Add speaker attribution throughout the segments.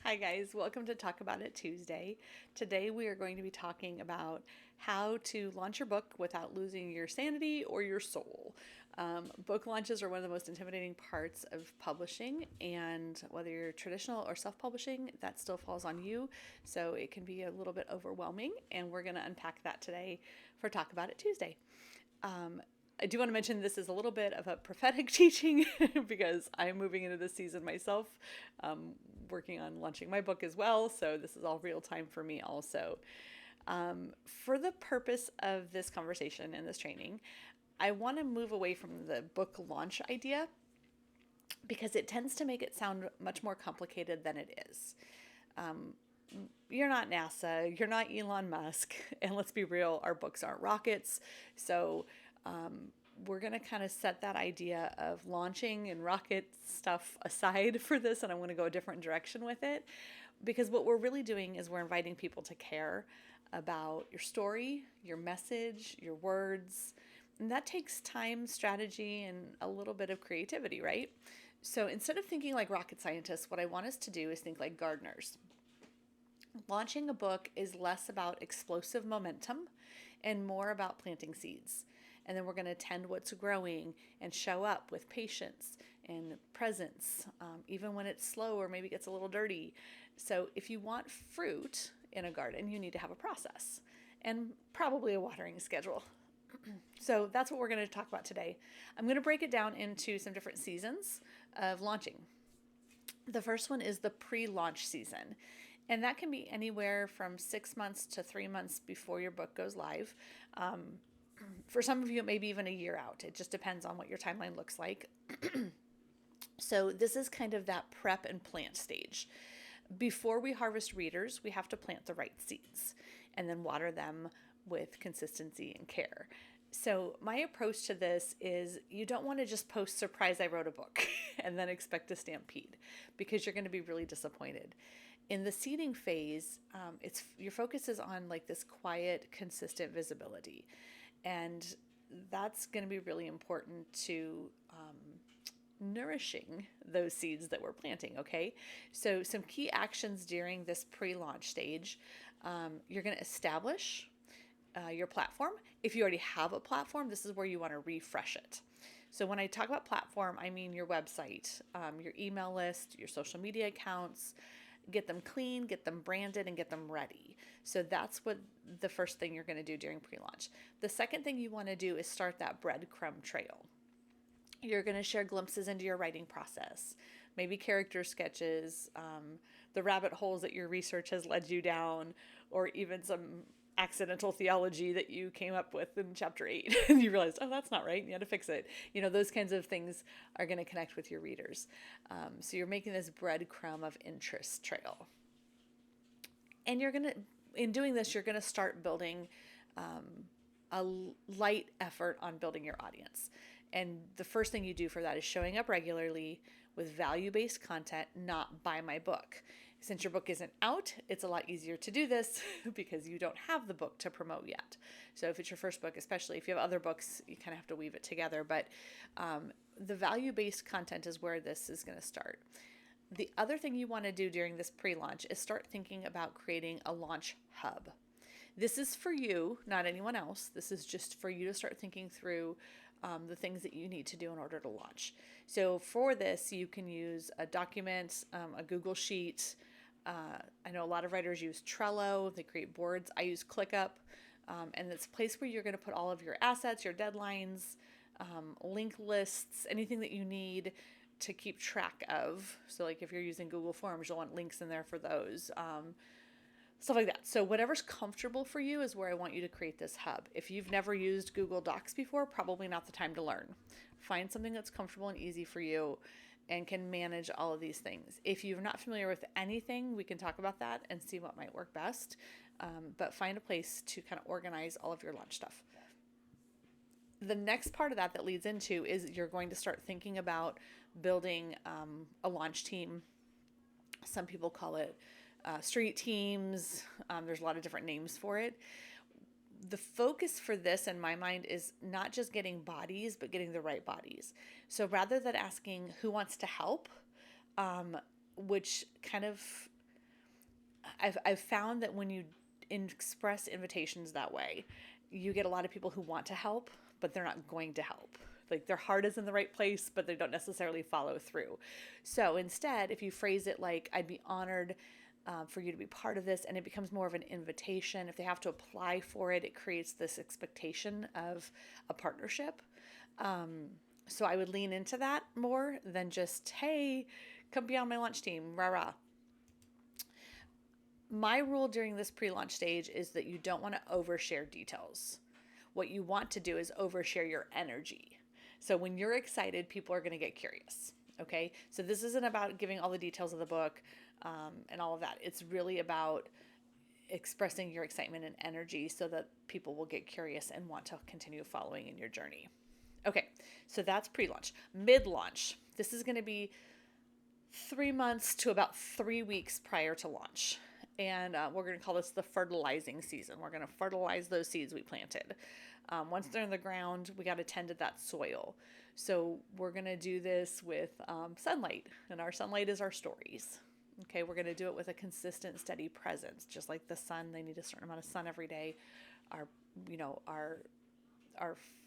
Speaker 1: Hi guys, welcome to Talk About It Tuesday. Today we are going to be talking about how to launch your book without losing your sanity or your soul. Book launches are one of the most intimidating parts of publishing, and whether you're traditional or self-publishing, that still falls on you. So it can be a little bit overwhelming, and we're going to unpack that today for Talk About It Tuesday. I do want to mention this is a little bit of a prophetic teaching because I'm moving into this season myself, working on launching my book as well. So this is all real time for me also. For the purpose of this conversation and this training, I want to move away from the book launch idea because it tends to make it sound much more complicated than it is. You're not NASA, you're not Elon Musk, and let's be real, our books aren't rockets. So we're going to kind of set that idea of launching and rocket stuff aside for this, and I'm going to go a different direction with it. Because what we're really doing is we're inviting people to care about your story, your message, your words. And that takes time, strategy, and a little bit of creativity, right? So instead of thinking like rocket scientists, what I want us to do is think like gardeners. Launching a book is less about explosive momentum and more about planting seeds. And then we're going to tend what's growing and show up with patience and presence, even when it's slow or maybe gets a little dirty. So if you want fruit in a garden, you need to have a process and probably a watering schedule. So that's what we're going to talk about today. I'm going to break it down into some different seasons of launching. The first one is the pre-launch season. And that can be anywhere from 6 months to 3 months before your book goes live. For some of you, it may be even a year out. It just depends on what your timeline looks like. So this is kind of that prep and plant stage. Before we harvest readers, we have to plant the right seeds and then water them with consistency and care. So my approach to this is you don't want to just post surprise I wrote a book and then expect a stampede because you're going to be really disappointed. In the seeding phase, it's your focus is on like this quiet, consistent visibility. And that's going to be really important to nourishing those seeds that we're planting, okay? So some key actions during this pre-launch stage, you're going to establish your platform. If you already have a platform, this is where you want to refresh it. So when I talk about platform, I mean your website, your email list, your social media accounts. Get them clean, get them branded, and get them ready. So that's what the first thing you're going to do during pre-launch. The second thing you want to do is start that breadcrumb trail. You're going to share glimpses into your writing process, maybe character sketches, the rabbit holes that your research has led you down, or even some accidental theology that you came up with in chapter 8 and you realized, oh, that's not right, and you had to fix it. Those kinds of things are going to connect with your readers. So you're making this breadcrumb of interest trail. And in doing this, you're going to start building a light effort on building your audience. And the first thing you do for that is showing up regularly with value-based content, not buy my book. Since your book isn't out, it's a lot easier to do this because you don't have the book to promote yet. So if it's your first book, especially if you have other books, you kind of have to weave it together. But the value-based content is where this is going to start. The other thing you want to do during this pre-launch is start thinking about creating a launch hub. This is for you, not anyone else. This is just for you to start thinking through the things that you need to do in order to launch. So for this, you can use a document, a Google Sheet. I know a lot of writers use Trello. They create boards. I use ClickUp. And it's a place where you're going to put all of your assets, your deadlines, link lists, anything that you need to keep track of. So like if you're using Google Forms, you'll want links in there for those. Stuff like that. So whatever's comfortable for you is where I want you to create this hub. If you've never used Google Docs before, probably not the time to learn. Find something that's comfortable and easy for you and can manage all of these things. If you're not familiar with anything, we can talk about that and see what might work best. But find a place to kind of organize all of your launch stuff. The next part of that leads into is you're going to start thinking about building a launch team. Some people call it street teams. There's a lot of different names for it. The focus for this in my mind is not just getting bodies, but getting the right bodies. So rather than asking who wants to help, which kind of I've found that when you express invitations that way, you get a lot of people who want to help, but they're not going to help. Like their heart is in the right place, but they don't necessarily follow through. So instead, if you phrase it like, I'd be honored for you to be part of this, and it becomes more of an invitation. If they have to apply for it, it creates this expectation of a partnership. So I would lean into that more than just, hey, come be on my launch team, rah rah. My rule during this pre-launch stage is that you don't want to overshare details. What you want to do is overshare your energy. So when you're excited, people are going to get curious. Okay, so this isn't about giving all the details of the book and all of that. It's really about expressing your excitement and energy so that people will get curious and want to continue following in your journey. Okay, so that's pre-launch. Mid-launch, this is going to be 3 months to about 3 weeks prior to launch. And we're going to call this the fertilizing season. We're going to fertilize those seeds we planted. Once they're in the ground, we got to tend to that soil. So we're going to do this with sunlight, and our sunlight is our stories. Okay, we're going to do it with a consistent, steady presence, just like the sun. They need a certain amount of sun every day. Our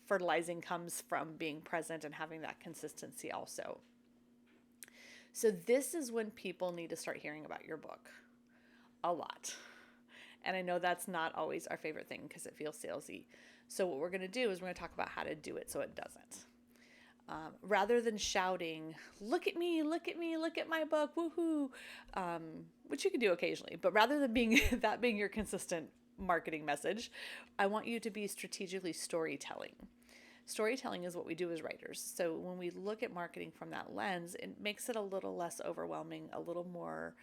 Speaker 1: fertilizing comes from being present and having that consistency also. So this is when people need to start hearing about your book a lot. And I know that's not always our favorite thing because it feels salesy. So what we're going to do is we're going to talk about how to do it so it doesn't. Rather than shouting, look at me, look at me, look at my book, woohoo, which you can do occasionally. But rather than being that being your consistent marketing message, I want you to be strategically storytelling. Storytelling is what we do as writers. So when we look at marketing from that lens, it makes it a little less overwhelming, a little more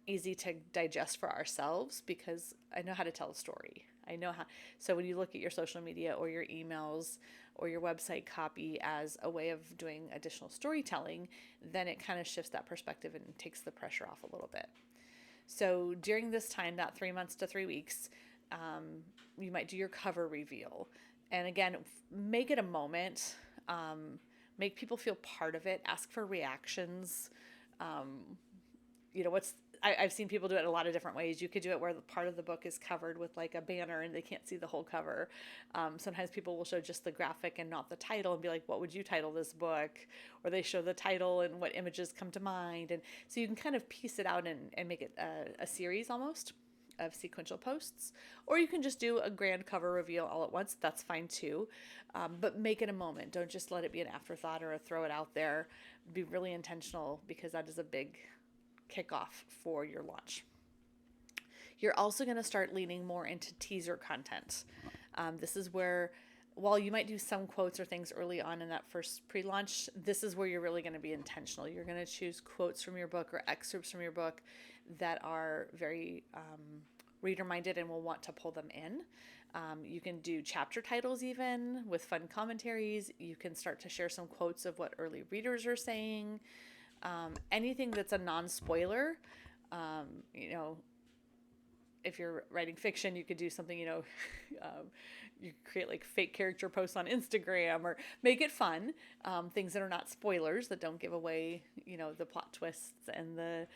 Speaker 1: easy to digest for ourselves because I know how to tell a story. I know how. So when you look at your social media or your emails or your website copy as a way of doing additional storytelling, then it kind of shifts that perspective and takes the pressure off a little bit. So during this time, that 3 months to 3 weeks, you might do your cover reveal. And again, make it a moment, make people feel part of it, ask for reactions. I've seen people do it a lot of different ways. You could do it where the part of the book is covered with like a banner and they can't see the whole cover. Sometimes people will show just the graphic and not the title and be like, what would you title this book? Or they show the title and what images come to mind. And so you can kind of piece it out and make it a series almost of sequential posts. Or you can just do a grand cover reveal all at once. That's fine too. But make it a moment. Don't just let it be an afterthought or throw it out there. Be really intentional because that is a big kickoff for your launch. You're also going to start leaning more into teaser content. This is where, while you might do some quotes or things early on in that first pre-launch, this is where you're really going to be intentional. You're going to choose quotes from your book or excerpts from your book that are very reader-minded and will want to pull them in. You can do chapter titles even with fun commentaries. You can start to share some quotes of what early readers are saying. Anything that's a non-spoiler, if you're writing fiction, you could do something, you create like fake character posts on Instagram or make it fun. Things that are not spoilers that don't give away, the plot twists and the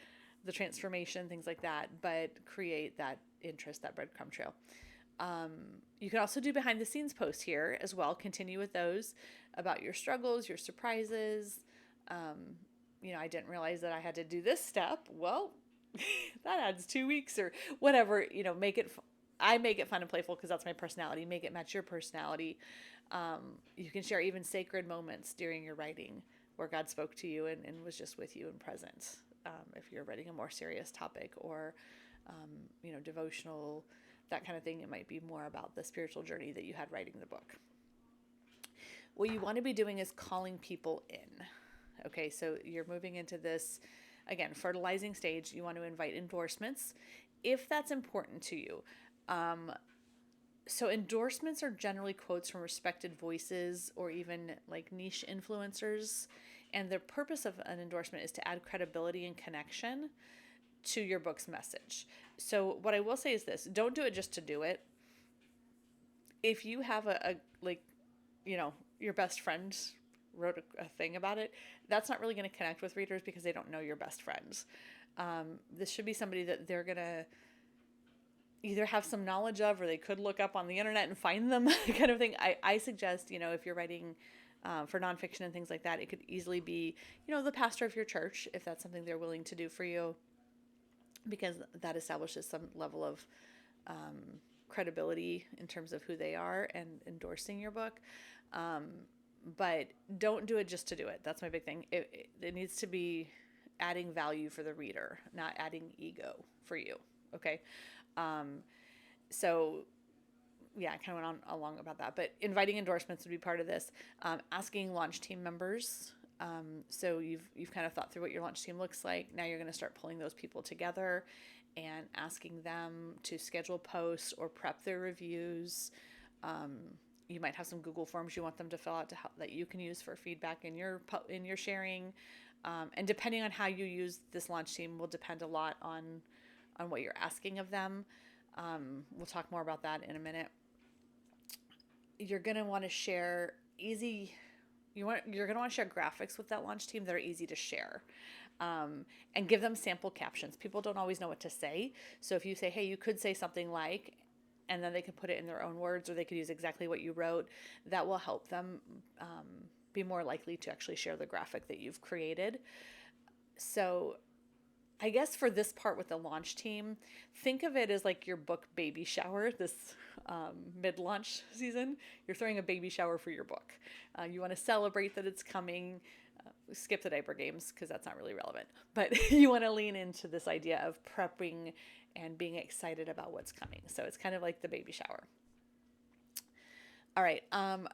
Speaker 1: transformation, things like that, but create that interest, that breadcrumb trail. You can also do behind the scenes posts here as well. Continue with those about your struggles, your surprises. I didn't realize that I had to do this step. Well, that adds 2 weeks or whatever, I make it fun and playful because that's my personality. Make it match your personality. You can share even sacred moments during your writing where God spoke to you and was just with you and present. If you're writing a more serious topic or, devotional, that kind of thing, it might be more about the spiritual journey that you had writing the book. What you want to be doing is calling people in. Okay, so you're moving into this, again, fertilizing stage. You want to invite endorsements if that's important to you. So endorsements are generally quotes from respected voices or even like niche influencers. And the purpose of an endorsement is to add credibility and connection to your book's message. So what I will say is this, don't do it just to do it. If you have your best friend wrote a thing about it, that's not really going to connect with readers because they don't know your best friends. This should be somebody that they're going to either have some knowledge of, or they could look up on the internet and find them kind of thing. I suggest, if you're writing for nonfiction and things like that, it could easily be, the pastor of your church, if that's something they're willing to do for you, because that establishes some level of credibility in terms of who they are and endorsing your book. But don't do it just to do it. That's my big thing. It needs to be adding value for the reader, not adding ego for you. Okay. So yeah, I kind of went on along about that, but inviting endorsements would be part of this. Asking launch team members. So you've kind of thought through what your launch team looks like. Now you're going to start pulling those people together and asking them to schedule posts or prep their reviews. You might have some Google forms you want them to fill out that you can use for feedback in your sharing. And depending on how you use this launch team will depend a lot on what you're asking of them. We'll talk more about that in a minute. You're going to want to share you're going to want to share graphics with that launch team that are easy to share. And give them sample captions. People don't always know what to say. So if you say, hey, you could say something like, and then they can put it in their own words, or they could use exactly what you wrote, that will help them be more likely to actually share the graphic that you've created. So I guess for this part with the launch team, think of it as like your book baby shower this mid-launch season. You're throwing a baby shower for your book. You want to celebrate that it's coming. Skip the diaper games because that's not really relevant. But you want to lean into this idea of prepping and being excited about what's coming. So it's kind of like the baby shower. All right. I'm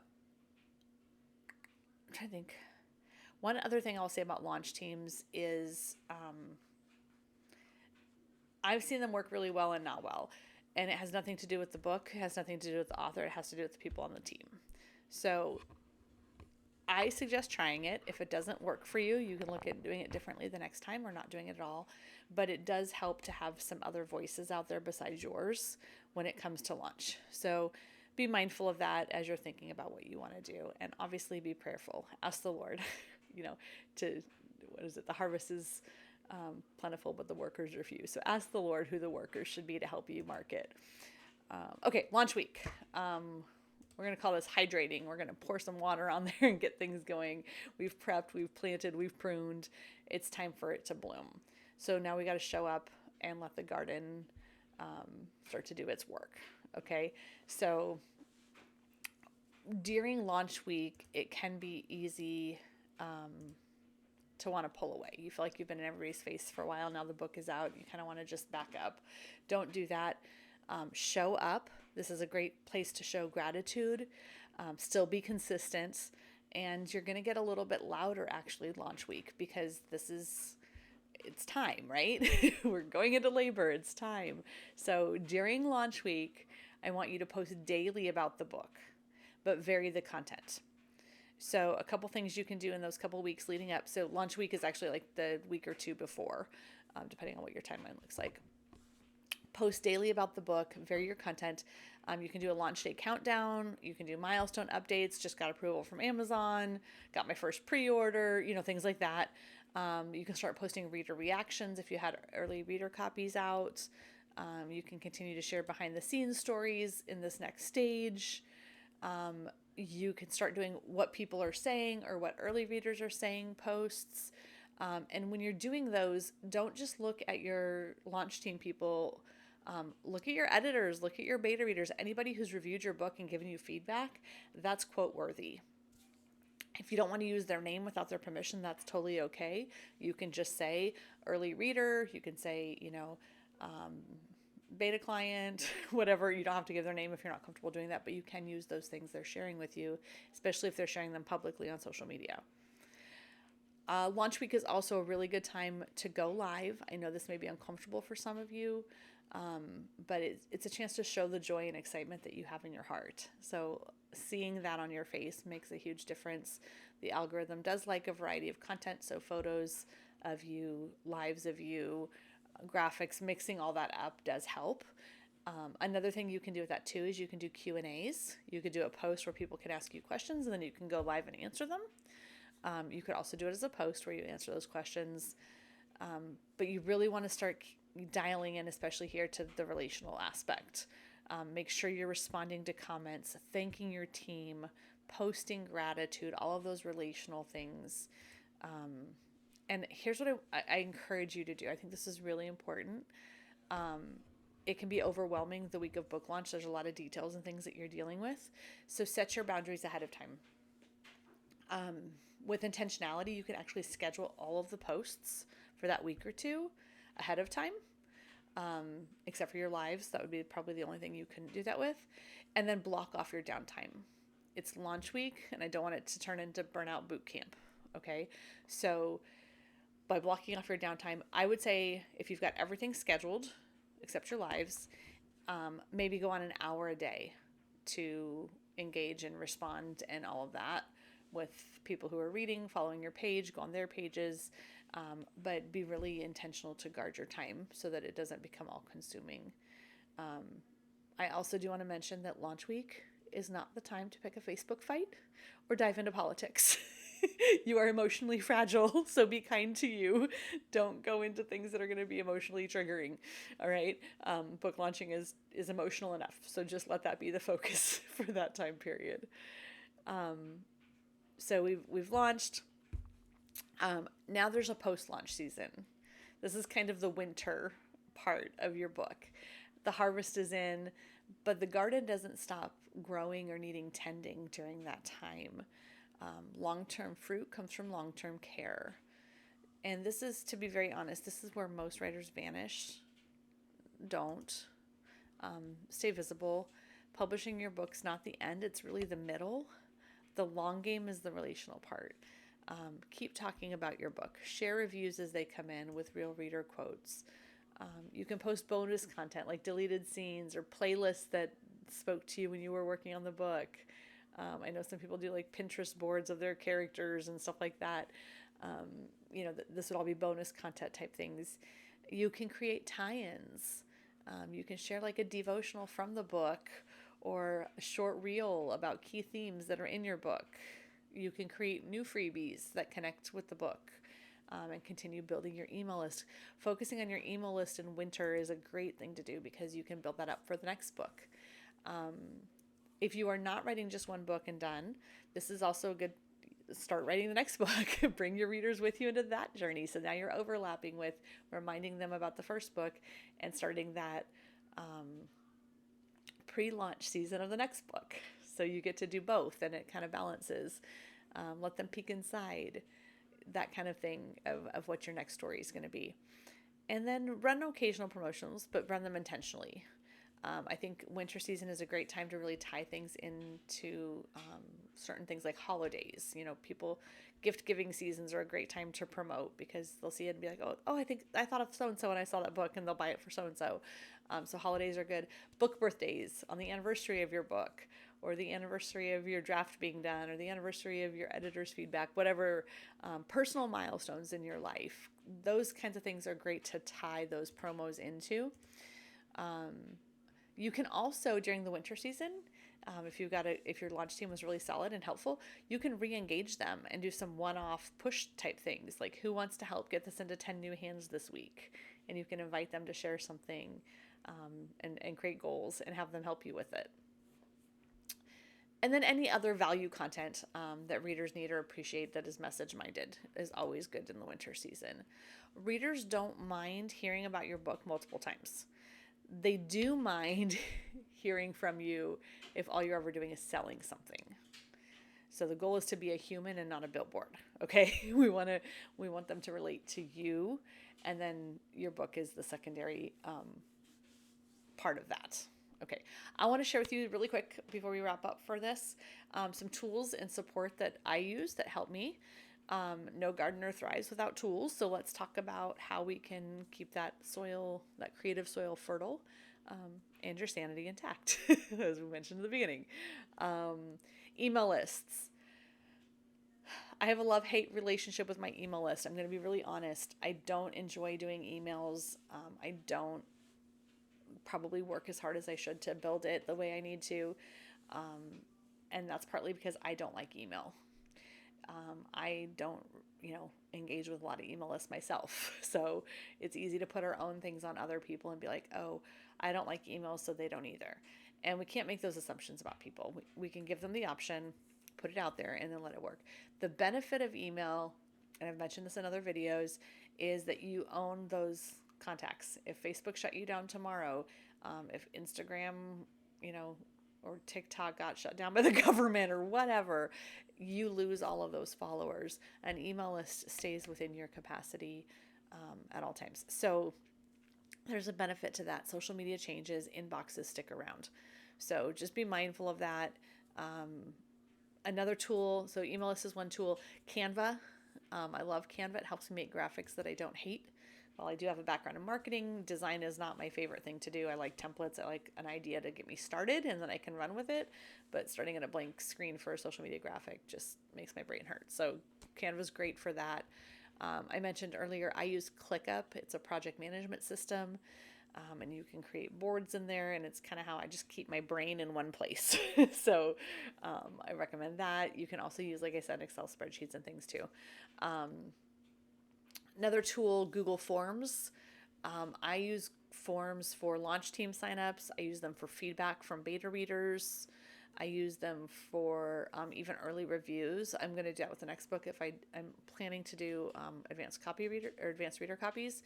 Speaker 1: trying to think. One other thing I'll say about launch teams is I've seen them work really well and not well. And it has nothing to do with the book. It has nothing to do with the author. It has to do with the people on the team. So I suggest trying it. If it doesn't work for you, you can look at doing it differently the next time or not doing it at all. But it does help to have some other voices out there besides yours when it comes to launch. So be mindful of that as you're thinking about what you want to do. And obviously be prayerful. Ask the Lord, the harvest is plentiful, but the workers are few. So ask the Lord who the workers should be to help you market. Okay, launch week. We're going to call this hydrating. We're going to pour some water on there and get things going. We've prepped, we've planted, we've pruned. It's time for it to bloom. So now we got to show up and let the garden start to do its work. Okay, so during launch week, it can be easy to want to pull away. You feel like you've been in everybody's face for a while. Now the book is out. You kind of want to just back up. Don't do that. Show up. This is a great place to show gratitude. Still be consistent. And you're going to get a little bit louder actually launch week because it's time, right? We're going into labor. It's time. So during launch week, I want you to post daily about the book, but vary the content. So a couple things you can do in those couple weeks leading up. So launch week is actually like the week or two before, depending on what your timeline looks like. Post daily about the book, vary your content. You can do a launch day countdown. You can do milestone updates. Just got approval from Amazon. Got my first pre-order, things like that. You can start posting reader reactions if you had early reader copies out. You can continue to share behind the scenes stories in this next stage. You can start doing what people are saying or what early readers are saying posts. And when you're doing those, don't just look at your launch team people. Look at your editors, look at your beta readers, anybody who's reviewed your book and given you feedback. That's quote worthy. If you don't want to use their name without their permission, that's totally okay. You can just say early reader. You can say, beta client, whatever. You don't have to give their name if you're not comfortable doing that, but you can use those things they're sharing with you, especially if they're sharing them publicly on social media. Launch week is also a really good time to go live. I know this may be uncomfortable for some of you, but it's a chance to show the joy and excitement that you have in your heart. So seeing that on your face makes a huge difference. The algorithm does like a variety of content, so photos of you, lives of you, graphics, mixing all that up does help. Another thing you can do with that too is you can do Q&As. You could do a post where people can ask you questions and then you can go live and answer them. You could also do it as a post where you answer those questions. But you really want to start dialing in, especially here, to the relational aspect. Make sure you're responding to comments, thanking your team, posting gratitude, all of those relational things. And here's what I encourage you to do. I think this is really important. It can be overwhelming the week of book launch. There's a lot of details and things that you're dealing with. So set your boundaries ahead of time. With intentionality, you can actually schedule all of the posts for that week or two ahead of time, except for your lives. That would be probably the only thing you couldn't do that with. And then block off your downtime. It's launch week, and I don't want it to turn into burnout boot camp. Okay, so by blocking off your downtime, I would say if you've got everything scheduled, except your lives, maybe go on an hour a day to engage and respond and all of that with people who are reading, following your page, go on their pages, but be really intentional to guard your time so that it doesn't become all consuming. I also do want to mention that launch week is not the time to pick a Facebook fight or dive into politics. You are emotionally fragile, so be kind to you. Don't go into things that are going to be emotionally triggering. All right. Book launching is emotional enough, so just let that be the focus for that time period. So we've launched. Now there's a post-launch season. This is kind of the winter part of your book. The harvest is in, but the garden doesn't stop growing or needing tending during that time. Long-term fruit comes from long-term care. And this is, to be very honest, this is where most writers vanish. Don't. Stay visible. Publishing your book's not the end, it's really the middle. The long game is the relational part. Keep talking about your book. Share reviews as they come in with real reader quotes. You can post bonus content like deleted scenes or playlists that spoke to you when you were working on the book. I know some people do like Pinterest boards of their characters and stuff like that. This would all be bonus content type things. You can create tie-ins. You can share like a devotional from the book or a short reel about key themes that are in your book. You can create new freebies that connect with the book, and continue building your email list. Focusing on your email list in winter is a great thing to do because you can build that up for the next book. If you are not writing just one book and done, this is also a good start writing the next book. Bring your readers with you into that journey. So now you're overlapping with reminding them about the first book and starting that pre-launch season of the next book. So you get to do both and it kind of balances. Let them peek inside, that kind of thing of what your next story is going to be. And then run occasional promotions, but run them intentionally. I think winter season is a great time to really tie things into certain things like holidays. Gift giving seasons are a great time to promote because they'll see it and be like, oh, I thought of so-and-so when I saw that book, and they'll buy it for so-and-so. So holidays are good. Book birthdays, on the anniversary of your book or the anniversary of your draft being done or the anniversary of your editor's feedback, whatever personal milestones in your life. Those kinds of things are great to tie those promos into. You can also, during the winter season, if your launch team was really solid and helpful, you can re-engage them and do some one-off push type things, like who wants to help get this into 10 new hands this week? And you can invite them to share something and create goals and have them help you with it. And then any other value content that readers need or appreciate that is message-minded is always good in the winter season. Readers don't mind hearing about your book multiple times. They do mind hearing from you if all you're ever doing is selling something. So the goal is to be a human and not a billboard. Okay, we want them to relate to you, and then your book is the secondary part of that. Okay, I want to share with you really quick before we wrap up for this some tools and support that I use that help me. No gardener thrives without tools. So let's talk about how we can keep that soil, that creative soil, fertile, and your sanity intact, as we mentioned in the beginning. Email lists. I have a love-hate relationship with my email list. I'm going to be really honest. I don't enjoy doing emails. I don't probably work as hard as I should to build it the way I need to. And that's partly because I don't like email. I don't, engage with a lot of email lists myself. So it's easy to put our own things on other people and be like, oh, I don't like emails, so they don't either. And we can't make those assumptions about people. We can give them the option, put it out there, and then let it work. The benefit of email, and I've mentioned this in other videos, is that you own those contacts. If Facebook shut you down tomorrow, if Instagram, or TikTok got shut down by the government or whatever, you lose all of those followers. An email list stays within your capacity at all times. So there's a benefit to that. Social media changes, inboxes stick around. So just be mindful of that. Another tool, so email list is one tool. Canva. I love Canva. It helps me make graphics that I don't hate. While I do have a background in marketing, design is not my favorite thing to do. I like templates. I like an idea to get me started and then I can run with it. But starting at a blank screen for a social media graphic just makes my brain hurt. So Canva's great for that. I mentioned earlier, I use ClickUp. It's a project management system. And you can create boards in there, and it's kind of how I just keep my brain in one place. So I recommend that. You can also use, like I said, Excel spreadsheets and things too. Another tool, Google Forms. I use forms for launch team signups. I use them for feedback from beta readers. I use them for even early reviews. I'm going to do that with the next book. I'm planning to do advanced reader copies.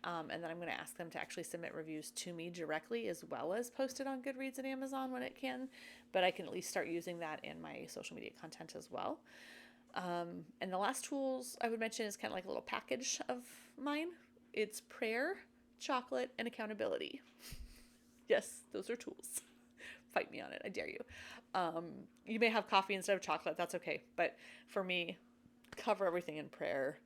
Speaker 1: And then I'm going to ask them to actually submit reviews to me directly, as well as post it on Goodreads and Amazon when it can. But I can at least start using that in my social media content as well. And the last tools I would mention is kind of like a little package of mine. It's prayer, chocolate, and accountability. Yes, those are tools. Fight me on it. I dare you. You may have coffee instead of chocolate. That's okay. But for me, cover everything in prayer,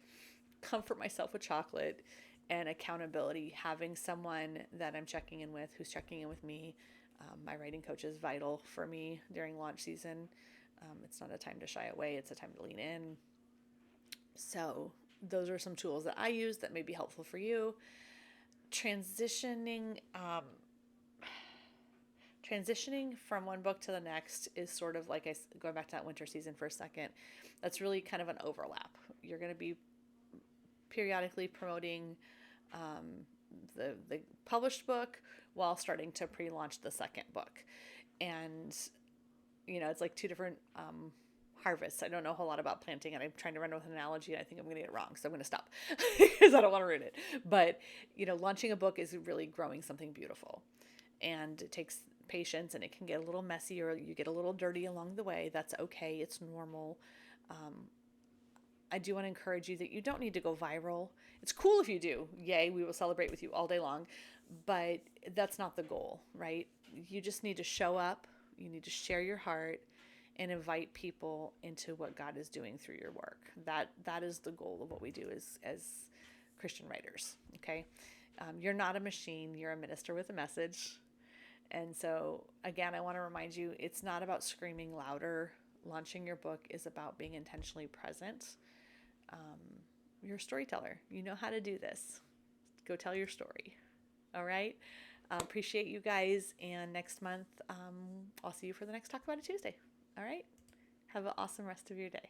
Speaker 1: comfort myself with chocolate, and accountability. Having someone that I'm checking in with, who's checking in with me. My writing coach is vital for me during launch season. It's not a time to shy away. It's a time to lean in. So those are some tools that I use that may be helpful for you. Transitioning from one book to the next is sort of like going back to that winter season for a second. That's really kind of an overlap. You're going to be periodically promoting the published book while starting to pre-launch the second book. And it's like two different harvests. I don't know a whole lot about planting, and I'm trying to run with an analogy, and I think I'm going to get it wrong, so I'm going to stop because I don't want to ruin it. But launching a book is really growing something beautiful, and it takes patience, and it can get a little messy, or you get a little dirty along the way. That's okay. It's normal. I do want to encourage you that you don't need to go viral. It's cool if you do. Yay, we will celebrate with you all day long. But that's not the goal, right? You just need to show up. You need to share your heart and invite people into what God is doing through your work. That is the goal of what we do as Christian writers, okay? You're not a machine. You're a minister with a message. And so, again, I want to remind you, it's not about screaming louder. Launching your book is about being intentionally present. You're a storyteller. You know how to do this. Go tell your story. All right? Appreciate you guys. And next month, I'll see you for the next Talk About It Tuesday. All right? Have an awesome rest of your day.